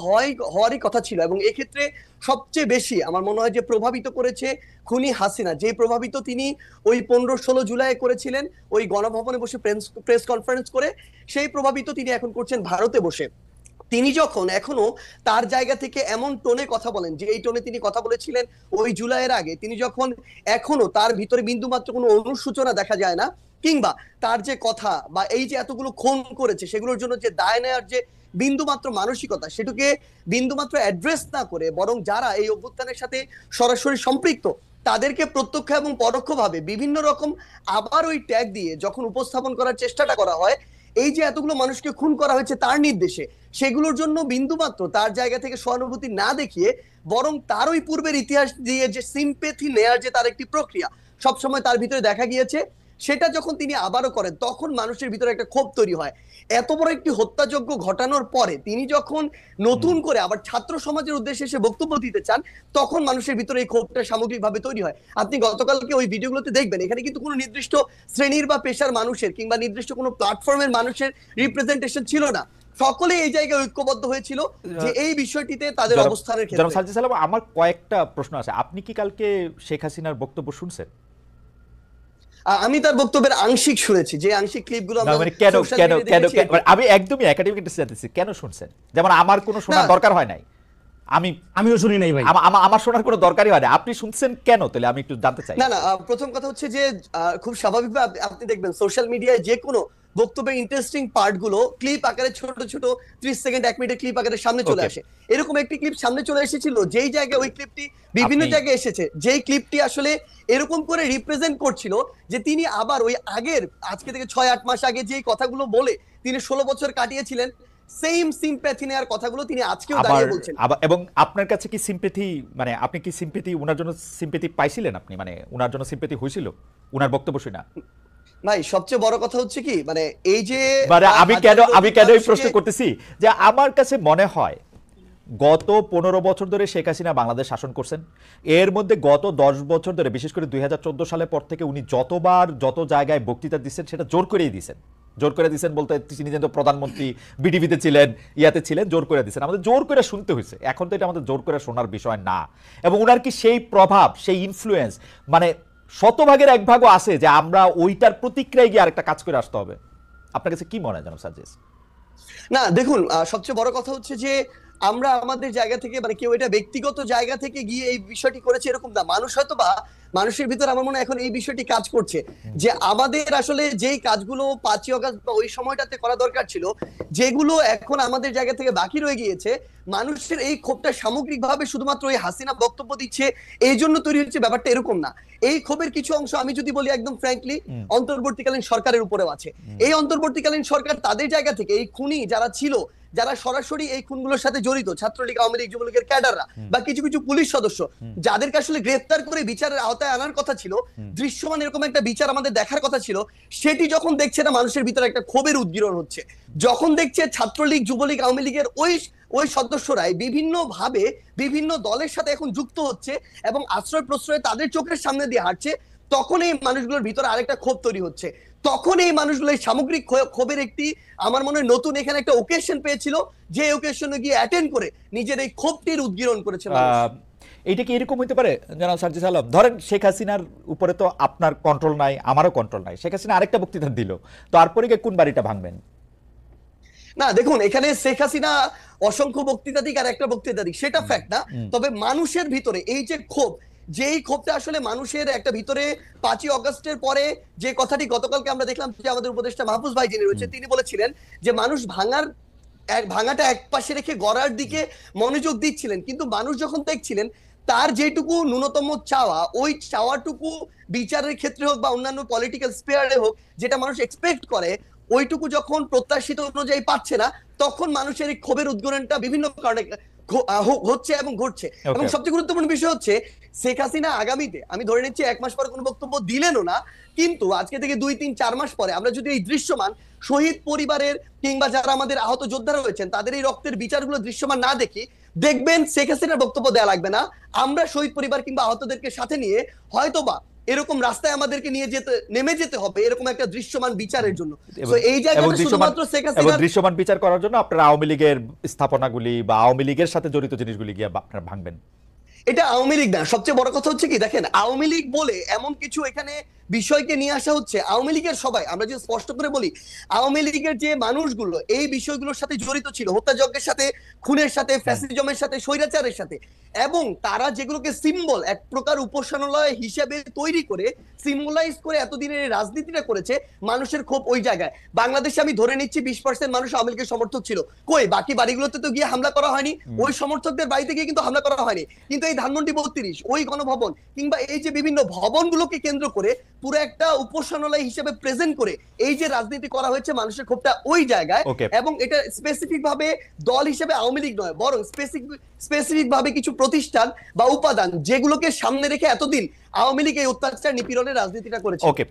হওয়ারই কথা ছিল। এবং এক্ষেত্রে সবচেয়ে বেশি আমার মনে হয় যে প্রভাবিত করেছে খুনি হাসিনা, যে প্রভাবিত তিনি ওই 15-16 জুলাই করেছিলেন ওই গণভবনে বসে প্রেস কনফারেন্স করে, সেই প্রভাবিত তিনি এখন করছেন ভারতে বসে। তিনি যখন এখনো তার জায়গা থেকে এমন টোনে কথা বলেন যে এই টোনে তিনি কথা বলেছিলেন ওই জুলাইয়ের আগে, তিনি যখন এখনো তার ভিতরে বিন্দুমাত্র কোনো অনুশোচনা দেখা যায় না, কিংবা তার যে কথা বা এই যে এতগুলো খুন করেছে সেগুলোর জন্য যে দায় নেওয়ার যে বিন্দুমাত্র মানসিকতা, সেটাকে বিন্দুমাত্র অ্যাড্রেস না করে বরং যারা এই অভ্যুত্থানের সাথে সরাসরি সম্পৃক্ত তাদেরকে প্রত্যক্ষ এবং পরোক্ষভাবে বিভিন্ন রকম আবার ওই ট্যাগ দিয়ে যখন উপস্থাপন করার চেষ্টাটা করা হয়, এই যে এতগুলো মানুষকে খুন করা হয়েছে তার নির্দেশে, সেগুলোর জন্য বিন্দুমাত্র তার জায়গা থেকে সহানুভূতি না দেখিয়ে বরং তার ওই পূর্বের ইতিহাস দিয়ে যে সিম্পেথি নেয়ার যে তার একটি প্রক্রিয়া সবসময় তার ভিতরে দেখা গিয়েছে, সেটা যখন তিনি আবারও করেন তখন মানুষের ভিতরে একটা ক্ষোভ তৈরি হয়। এত বড় একটি হত্যাযজ্ঞ ঘটানোর পরে তিনি যখন নতুন করে আবার ছাত্র সমাজের উদ্দেশ্যে এসে বক্তব্য দিতে চান, তখন মানুষের ভিতরে এই ক্ষোভটা সামগ্রিকভাবে তৈরি হয়। আপনি গতকালকে ওই ভিডিওগুলোতে দেখবেন এখানে কিন্তু কোনো নির্দিষ্ট শ্রেণীর বা পেশার মানুষের কিংবা নির্দিষ্ট কোনো প্ল্যাটফর্মের মানুষের রিপ্রেজেন্টেশন ছিল না, সকলে এই জায়গায় ঐক্যবদ্ধ হয়েছিল যে এই বিষয়টিতে তাদের অবস্থানের ক্ষেত্রে। সাজ্জাদ সালাম, আমার কয়েকটা প্রশ্ন আছে। আপনি কি কালকে শেখ হাসিনার বক্তব্য শুনছেন? আমি তার বক্তব্যের আংশিক শুনেছি, যে আংশিক ক্লিপগুলো আমরা কেন সোশ্যাল কেন মিডিয়াতে কেন দেখেছি। আমি একদমই একাডেমিক একটা জানতেছি, কেন শুনছেন? যেমন আমার কোনো শোনার দরকার হয় নাই, আমিও শুনি নাই ভাই, আমার শোনার কোনো দরকারই হয় না, আপনি শুনছেন কেন? তাহলে আমি একটু জানতে চাই। না না, প্রথম কথা হচ্ছে যে খুব স্বাভাবিকভাবে আপনি দেখবেন সোশ্যাল মিডিয়ায় যে কোনো বক্তব্যের ইন্টারেস্টিং পার্ট গুলো ক্লিপ আকারে ছোট ছোট 30 সেকেন্ড 1 মিনিটের ক্লিপ আকারে সামনে চলে আসে। এরকম একটি ক্লিপ সামনে চলে এসেছিল যেই জায়গায় ওই ক্লিপটি বিভিন্ন জায়গায় এসেছে, যেই ক্লিপটি আসলে এরকম করে রিপ্রেজেন্ট করছিল যে তিনি আবার ওই আগের আজকে থেকে 6-8 মাস আগে যে কথাগুলো বলে তিনি 16 বছর কাটিয়েছিলেন, সেম সিম্প্যাথি নেয়ার কথাগুলো তিনি আজকেও দাঁড়িয়ে বলছেন। এবং আপনার কাছে কি সিম্পেথি, মানে আপনি কি সিম্পেথি উনার জন্য সিম্পেথি পাইছিলেন? আপনি মানে উনার জন্য সিম্পেথি হয়েছিল উনার বক্তব্য শুনে? ভাই সবচেয়ে বড় কথা হচ্ছে কি, মানে এই যে মানে আমি কেন এই প্রশ্ন করতেছি, যে আমার কাছে মনে হয় গত 15 বছর ধরে শেখ হাসিনা বাংলাদেশ শাসন করছেন। এর মধ্যে গত 10 বছর ধরে, বিশেষ করে 2014 সালের পর থেকে উনি যতবার যত জায়গায় বক্তৃতা দিচ্ছেন সেটা জোর করেই দিচ্ছেন। জোর করে দিচ্ছেন বলতে তিনি যেন প্রধানমন্ত্রী বিডিভিতে ছিলেন, ইয়াতে ছিলেন, জোর করে দিচ্ছেন, আমাদের জোর করে শুনতে হয়েছে। এখন তো এটা আমাদের জোর করে শোনার বিষয় না। এবং উনার কি সেই প্রভাব, সেই ইনফ্লুয়েন্স মানে শতভাগের এক ভাগও আছে যে আমরা ওইটার প্রতিক্রিয়ায় গিয়ে আরেকটা কাজ করে আসতে হবে? আপনার কাছে কি মনে হয় জনাব সাজ্জাদ? না দেখুন, সবচেয়ে বড় কথা হচ্ছে যে আমরা আমাদের জায়গা থেকে, মানে কেউ এটা ব্যক্তিগত জায়গা থেকে গিয়ে এই বিষয়টি করেছে এরকম না। মানুষ হয়তো বা মানুষের ভিতরে আমার মনে হয় এখন এই বিষয়টি কাজ করছে যে আমাদের আসলে যেই কাজগুলো 5ই আগস্ট বা ওই সময়টাতে করা দরকার ছিল, যেগুলো এখন আমাদের জায়গা থেকে বাকি রয়ে গিয়েছে, মানুষের এই ক্ষোভটা সামগ্রিকভাবে শুধুমাত্র ওই হাসিনা বক্তব্য দিচ্ছে এই জন্য তৈরি হচ্ছে, ব্যাপারটা এরকম না। এই ক্ষোভের কিছু অংশ আমি যদি বলি একদম ফ্র্যাঙ্কলি অন্তর্বর্তীকালীন সরকারের উপরেও আছে। এই অন্তর্বর্তীকালীন সরকার তাদের জায়গা থেকে এই খুনি যারা ছিল, যারা সরাসরি এই খুনগুলোর সাথে জড়িত, ছাত্রলীগ, আওয়ামী লীগ, যুবলীগের ক্যাডাররা বা কিছু কিছু পুলিশ সদস্য, যাদেরকে আসলে গ্রেফতার করে বিচারের আওতায় আনার কথা ছিল, দৃশ্যমান এরকম একটা বিচার আমাদের দেখার কথা ছিল, সেটি যখন দেখছে না মানুষের ভিতরে একটা ক্ষোভের উদ্গীরণ হচ্ছে। যখন দেখছে ছাত্রলীগ, যুবলীগ, আওয়ামী লীগের ওই সদস্যরাই বিভিন্ন ভাবে বিভিন্ন দলের সাথে এখন যুক্ত হচ্ছে এবং আশ্রয় প্রশ্রয় তাদের চোখের সামনে দিয়ে হাঁটছে, তখন এই মানুষগুলোর ভিতরে আরেকটা ক্ষোভ তৈরি হচ্ছে। তখন এই মানুষগুলো সামগ্রিক ক্ষোভের একটি, আমার মনে হয় নতুন এখানে একটা ওকেশন পেয়েছিল, যে ওকেশনে গিয়ে অ্যাটেন্ড করে নিজের এই ক্ষোভটির উদ্গীরণ করেছে। এইটা কি এরকম হইতে পারে জনাব সাজ্জাদ আলম? ধরেন শেখ হাসিনার উপরে তো আপনার কন্ট্রোল নাই, আমারও কন্ট্রোল নাই। শেখ হাসিনা আরেকটা বক্তৃতা দিল, তারপরে গিয়ে কোন বাড়িটা ভাঙবেন? না দেখুন, এখানে শেখ হাসিনা অসংখ্য বক্তৃতা দিক আর একটা বক্তৃতা দিক, সেটা ফ্যাক্ট না। তবে মানুষের ভিতরে এই যে ক্ষোভ, যেই ক্ষোভটা আসলে মানুষের একটা ভিতরে 5ই আগস্টের পরে যে কথাটি গতকালকে আমরা দেখলাম যে আমাদের উপদেষ্টা মাহফুজ ভাই যিনি রয়েছে তিনি বলেছিলেন যে মানুষ ভাঙাটা এক পাশে রেখে গড়ার দিকে মনোযোগ দিচ্ছিলেন, কিন্তু মানুষ যখন দেখছিলেন তার যেটুকু ন্যূনতম চাওয়া, ওই চাওয়াটুকু বিচারের ক্ষেত্রে হোক বা অন্যান্য পলিটিক্যাল স্পেয়ারে হোক, যেটা মানুষ এক্সপেক্ট করে, ওইটুকু যখন প্রত্যাশিত অনুযায়ী পাচ্ছে না, তখন মানুষের এই ক্ষোভের উদ্গীরণটা বিভিন্ন কারণে হচ্ছে এবং ঘটছে। এবং সবচেয়ে গুরুত্বপূর্ণ বিষয় হচ্ছে শেখ হাসিনা আগামীতে, আমি ধরে নিচ্ছি 1 মাস পরে কোনো বক্তব্য দিলেনও না, কিন্তু আজকে থেকে 2-3-4 মাস পরে আমরা যদি এই দৃশ্যমান শহীদ পরিবারের কিংবা যারা আমাদের আহত যোদ্ধারা রয়েছেন তাদের এই রক্তের বিচারগুলো দৃশ্যমান না দেখি, দেখবেন শেখ হাসিনার বক্তব্য দেওয়া লাগবে না, আমরা শহীদ পরিবার কিংবা আহতদেরকে সাথে নিয়ে হয়তোবা এরকম রাস্তায় আমাদেরকে নিয়ে নেমে যেতে হবে এরকম একটা দৃশ্যমান বিচারের জন্য। এবং তো এই জায়গাটা শুধুমাত্র শেখ এবং হাসিনার দৃশ্যমান বিচার করার জন্য আপনারা আওয়ামী লীগের স্থাপনাগুলি বা আওয়ামী লীগের সাথে জড়িত জিনিসগুলি গিয়ে আপনারা ভাঙবেন। এটা আওয়ামী লীগ না, সবচেয়ে বড় কথা হচ্ছে কি দেখেন, আওয়ামী লীগ বলে এমন কিছু এখানে বিষয়কে নিয়ে আসা হচ্ছে। আওয়ামী লীগের সবাই, আমরা যদি স্পষ্ট করে বলি, আওয়ামী লীগের যে মানুষগুলো এই বিষয়গুলোর সাথে জড়িত ছিল, হত্যাযজ্ঞের সাথে, খুনের সাথে, ফ্যাসিজমের সাথে, স্বৈরাচারের সাথে, এবং তারা যেগুলোকে সিম্বল এক প্রকার উপাসনালয় হিসেবে তৈরি করে সিম্বলাইজ করে এতদিনের এই রাজনীতিটা করেছে, মানুষের ক্ষোভ ওই জায়গায়। বাংলাদেশে আমি ধরে নিচ্ছি 20% মানুষ আওয়ামী লীগের সমর্থক ছিল, কই বাকি বাড়িগুলোতে তো গিয়ে হামলা করা হয়নি, ওই সমর্থকদের বাড়িতে গিয়ে কিন্তু হামলা করা হয়নি। কিন্তু এই ধানমন্ডি 32, ওই গণভবন কিংবা এই যে বিভিন্ন ভবনগুলোকে কেন্দ্র করে পুরো একটা উপাসনালয় হিসেবে প্রেজেন্ট করে এই যে রাজনীতি করা হয়েছে, মানুষের ক্ষোভটা ওই জায়গায়। এবং এটা স্পেসিফিক ভাবে দল হিসেবে আওয়ামী লীগ নয়, বরং স্পেসিফিক ভাবে কিছু প্রতিষ্ঠান বা উপাদান যেগুলোকে সামনে রেখে এতদিন আওয়ামী লীগ এই অত্যাচার নিপীড়নের রাজনীতিটা করেছে। ওকে।